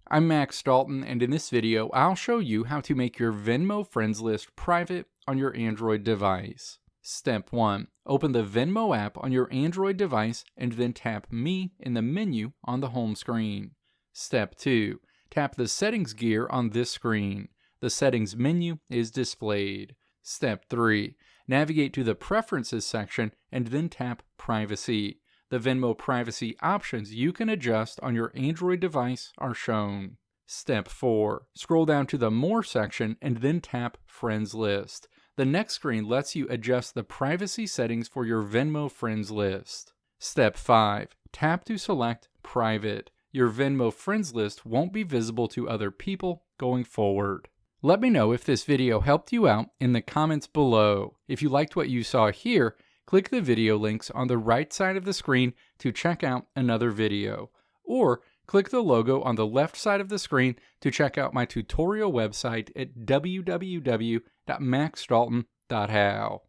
I'm Max Dalton, and in this video, I'll show you how to make your Venmo friends list private on your Android device. Step 1. Open the Venmo app on your Android device and then tap Me in the menu on the home screen. Step 2. Tap the settings gear on this screen. The settings menu is displayed. Step 3. Navigate to the Preferences section and then tap Privacy. The Venmo privacy options you can adjust on your Android device are shown. Step 4. Scroll down to the More section and then tap Friends List. The next screen lets you adjust the privacy settings for your Venmo friends list. Step 5. Tap to select Private. Your Venmo friends list won't be visible to other people going forward. Let me know if this video helped you out in the comments below. If you liked what you saw here, click the video links on the right side of the screen to check out another video. Or click the logo on the left side of the screen to check out my tutorial website at www.maxdalton.how.